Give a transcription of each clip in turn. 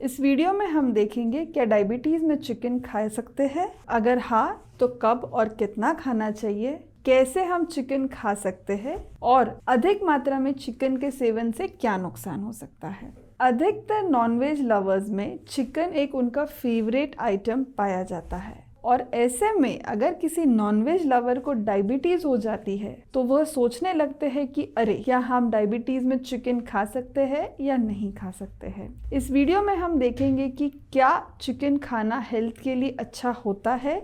इस वीडियो में हम देखेंगे क्या डायबिटीज़ में चिकन खा सकते हैं, अगर हाँ तो कब और कितना खाना चाहिए, कैसे हम चिकन खा सकते हैं और अधिक मात्रा में चिकन के सेवन से क्या नुकसान हो सकता है। अधिकतर नॉनवेज लवर्स में चिकन एक उनका फेवरेट आइटम पाया जाता है और ऐसे में अगर किसी नॉनवेज लवर को डायबिटीज हो जाती है तो वह सोचने लगते हैं कि अरे क्या हम डायबिटीज में चिकन खा सकते हैं या नहीं खा सकते हैं। इस वीडियो में हम देखेंगे कि क्या चिकन खाना हेल्थ के लिए अच्छा होता है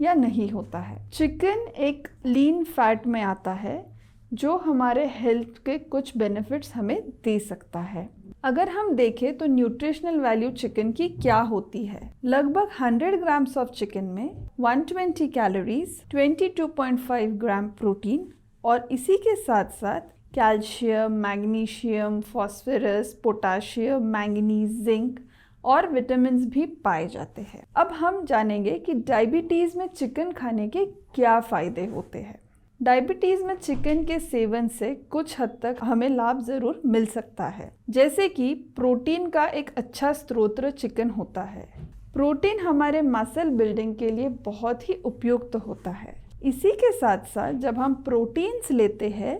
या नहीं होता है। चिकन एक लीन फैट में आता है जो हमारे हेल्थ के कुछ बेनिफिट्स हमें दे सकता है। अगर हम देखें तो न्यूट्रिशनल वैल्यू चिकन की क्या होती है। लगभग 100 ग्राम्स ऑफ चिकन में 120 कैलोरीज, 22.5 ग्राम प्रोटीन और इसी के साथ साथ calcium, magnesium, phosphorus, potassium, manganese, zinc और विटामिन्स भी पाए जाते हैं। अब हम जानेंगे कि डायबिटीज में चिकन खाने के क्या फायदे होते हैं। डायबिटीज़ में चिकन के सेवन से कुछ हद तक हमें लाभ ज़रूर मिल सकता है, जैसे कि प्रोटीन का एक अच्छा स्रोत चिकन होता है। प्रोटीन हमारे मसल बिल्डिंग के लिए बहुत ही उपयुक्त होता है। इसी के साथ साथ जब हम प्रोटीन्स लेते हैं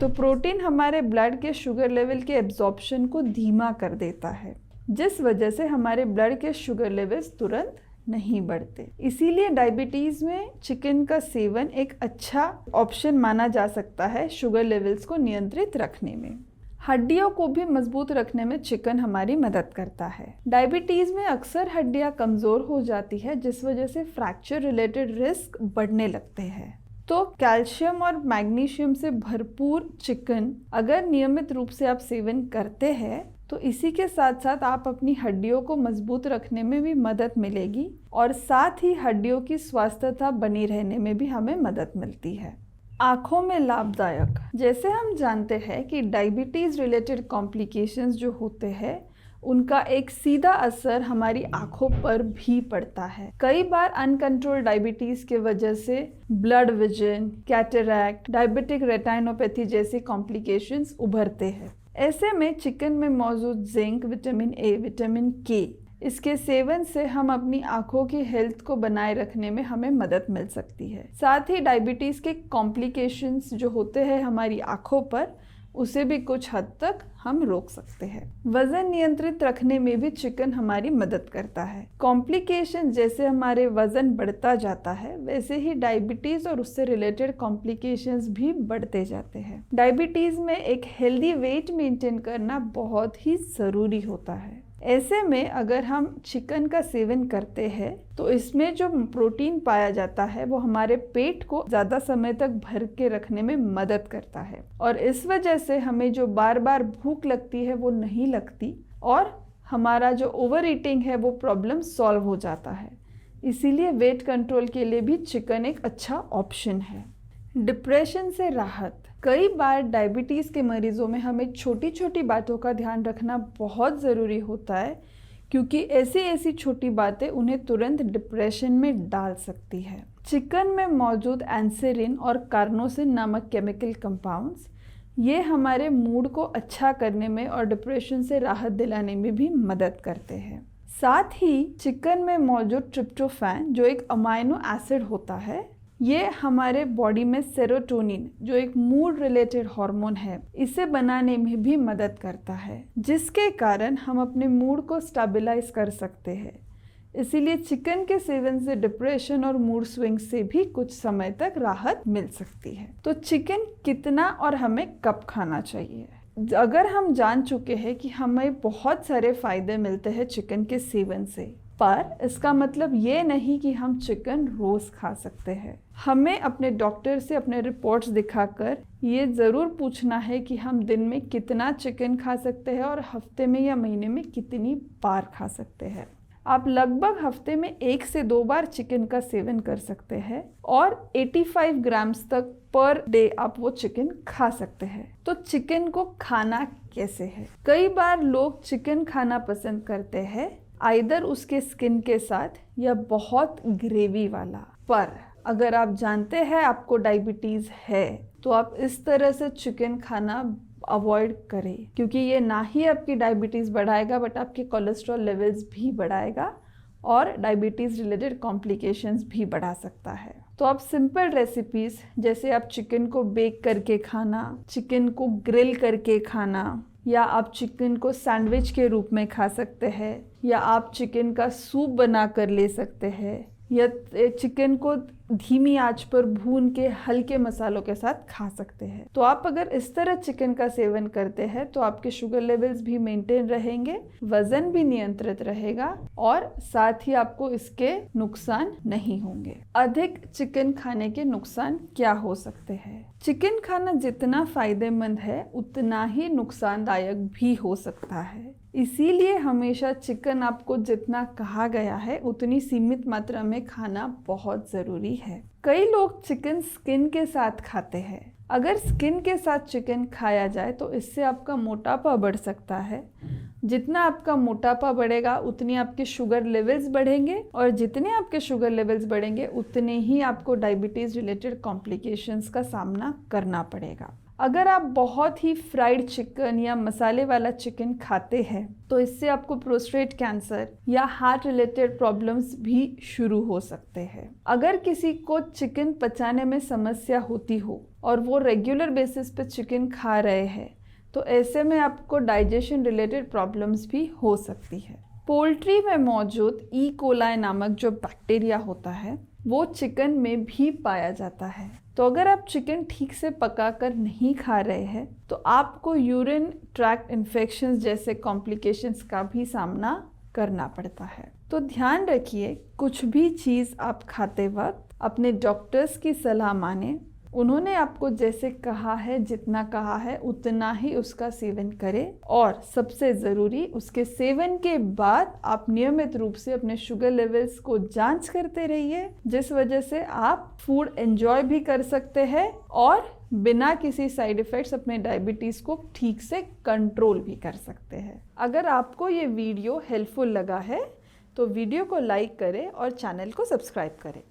तो प्रोटीन हमारे ब्लड के शुगर लेवल के एब्जॉर्प्शन को धीमा कर देता है, जिस वजह से हमारे ब्लड के शुगर लेवल्स तुरंत नहीं बढ़ते। इसीलिए डायबिटीज़ में चिकन का सेवन एक अच्छा ऑप्शन माना जा सकता है शुगर लेवल्स को नियंत्रित रखने में। हड्डियों को भी मजबूत रखने में चिकन हमारी मदद करता है। डायबिटीज़ में अक्सर हड्डियां कमज़ोर हो जाती है, जिस वजह से फ्रैक्चर रिलेटेड रिस्क बढ़ने लगते हैं। तो कैल्शियम और मैग्नीशियम से भरपूर चिकन अगर नियमित रूप से आप सेवन करते हैं तो इसी के साथ साथ आप अपनी हड्डियों को मजबूत रखने में भी मदद मिलेगी और साथ ही हड्डियों की स्वास्थ्यता बनी रहने में भी हमें मदद मिलती है। आँखों में लाभदायक, जैसे हम जानते हैं कि डायबिटीज़ रिलेटेड कॉम्प्लिकेशंस जो होते हैं उनका एक सीधा असर हमारी आँखों पर भी पड़ता है। कई बार अनकंट्रोल डायबिटीज़ के वजह से blood vision, cataract, diabetic retinopathy जैसी कॉम्प्लिकेशंस उभरते हैं। ऐसे में चिकन में मौजूद जिंक, विटामिन ए, विटामिन के, इसके सेवन से हम अपनी आँखों की हेल्थ को बनाए रखने में हमें मदद मिल सकती है। साथ ही डायबिटीज़ के कॉम्प्लिकेशंस जो होते हैं हमारी आँखों पर, उसे भी कुछ हद तक हम रोक सकते हैं। वजन नियंत्रित रखने में भी चिकन हमारी मदद करता है। कॉम्प्लिकेशन जैसे हमारे वजन बढ़ता जाता है वैसे ही डायबिटीज और उससे रिलेटेड कॉम्प्लिकेशंस भी बढ़ते जाते हैं। डायबिटीज में एक हेल्दी वेट मेंटेन करना बहुत ही ज़रूरी होता है। ऐसे में अगर हम चिकन का सेवन करते हैं तो इसमें जो प्रोटीन पाया जाता है वो हमारे पेट को ज़्यादा समय तक भर के रखने में मदद करता है और इस वजह से हमें जो बार बार भूख लगती है वो नहीं लगती और हमारा जो ओवर ईटिंग है वो प्रॉब्लम सॉल्व हो जाता है। इसीलिए वेट कंट्रोल के लिए भी चिकन एक अच्छा ऑप्शन है। डिप्रेशन से राहत, कई बार डायबिटीज़ के मरीजों में हमें छोटी छोटी बातों का ध्यान रखना बहुत ज़रूरी होता है, क्योंकि ऐसी छोटी बातें उन्हें तुरंत डिप्रेशन में डाल सकती है। चिकन में मौजूद एंसेरिन और कार्नोसिन नामक केमिकल कंपाउंड्स ये हमारे मूड को अच्छा करने में और डिप्रेशन से राहत दिलाने में भी मदद करते हैं। साथ ही चिकन में मौजूद ट्रिप्टोफैन जो एक अमाइनो एसिड होता है, ये हमारे बॉडी में सेरोटोनिन जो एक मूड रिलेटेड हार्मोन है, इसे बनाने में भी मदद करता है, जिसके कारण हम अपने मूड को स्टेबलाइज कर सकते हैं। इसीलिए चिकन के सेवन से डिप्रेशन और मूड स्विंग से भी कुछ समय तक राहत मिल सकती है। तो चिकन कितना और हमें कब खाना चाहिए? अगर हम जान चुके हैं कि हमें बहुत सारे फायदे मिलते हैं चिकन के सेवन से, पर इसका मतलब ये नहीं कि हम चिकन रोज़ खा सकते हैं। हमें अपने डॉक्टर से अपने रिपोर्ट्स दिखाकर ये ज़रूर पूछना है कि हम दिन में कितना चिकन खा सकते हैं और हफ्ते में या महीने में कितनी बार खा सकते हैं। आप लगभग हफ्ते में 1 से 2 बार चिकन का सेवन कर सकते हैं और 85 ग्राम्स तक पर डे आप वो चिकन खा सकते हैं। तो चिकन को खाना कैसे है? कई बार लोग चिकन खाना पसंद करते हैं, आइदर उसके स्किन के साथ या बहुत ग्रेवी वाला। पर अगर आप जानते हैं आपको डायबिटीज़ है तो आप इस तरह से चिकन खाना अवॉइड करें, क्योंकि ये ना ही आपकी डायबिटीज़ बढ़ाएगा बट आपके कोलेस्ट्रॉल लेवल्स भी बढ़ाएगा और डायबिटीज़ रिलेटेड कॉम्प्लिकेशंस भी बढ़ा सकता है। तो आप सिंपल रेसिपीज़ जैसे आप चिकन को बेक करके खाना, चिकन को ग्रिल करके खाना, या आप चिकन को सैंडविच के रूप में खा सकते हैं, या आप चिकन का सूप बना कर ले सकते हैं, या चिकन को धीमी आंच पर भून के हल्के मसालों के साथ खा सकते हैं। तो आप अगर इस तरह चिकन का सेवन करते हैं तो आपके शुगर लेवल्स भी मेंटेन रहेंगे, वजन भी नियंत्रित रहेगा और साथ ही आपको इसके नुकसान नहीं होंगे। अधिक चिकन खाने के नुकसान क्या हो सकते हैं? चिकन खाना जितना फायदेमंद है उतना ही नुकसानदायक भी हो सकता है। इसीलिए हमेशा चिकन आपको जितना कहा गया है उतनी सीमित मात्रा में खाना बहुत ज़रूरी है। कई लोग चिकन स्किन के साथ खाते हैं। अगर स्किन के साथ चिकन खाया जाए तो इससे आपका मोटापा बढ़ सकता है। जितना आपका मोटापा बढ़ेगा उतनी आपके शुगर लेवल्स बढ़ेंगे और जितने आपके शुगर लेवल्स बढ़ेंगे उतने ही आपको डायबिटीज़ रिलेटेड कॉम्प्लिकेशंस का सामना करना पड़ेगा। अगर आप बहुत ही फ्राइड चिकन या मसाले वाला चिकन खाते हैं तो इससे आपको प्रोस्टेट कैंसर या हार्ट रिलेटेड प्रॉब्लम्स भी शुरू हो सकते हैं। अगर किसी को चिकन पचाने में समस्या होती हो और वो रेगुलर बेसिस पे चिकन खा रहे हैं तो ऐसे में आपको डाइजेशन रिलेटेड प्रॉब्लम्स भी हो सकती है। पोल्ट्री में मौजूद ई कोलाई नामक जो बैक्टीरिया होता है वो चिकन में भी पाया जाता है। तो अगर आप चिकन ठीक से पकाकर नहीं खा रहे हैं तो आपको यूरिन ट्रैक्ट इन्फेक्शंस जैसे कॉम्प्लिकेशंस का भी सामना करना पड़ता है। तो ध्यान रखिए, कुछ भी चीज़ आप खाते वक्त अपने डॉक्टर्स की सलाह माने। उन्होंने आपको जैसे कहा है, जितना कहा है उतना ही उसका सेवन करें और सबसे ज़रूरी उसके सेवन के बाद आप नियमित रूप से अपने शुगर लेवल्स को जांच करते रहिए, जिस वजह से आप फूड एंजॉय भी कर सकते हैं और बिना किसी साइड इफ़ेक्ट्स अपने डायबिटीज़ को ठीक से कंट्रोल भी कर सकते हैं। अगर आपको ये वीडियो हेल्पफुल लगा है तो वीडियो को लाइक करें और चैनल को सब्सक्राइब करें।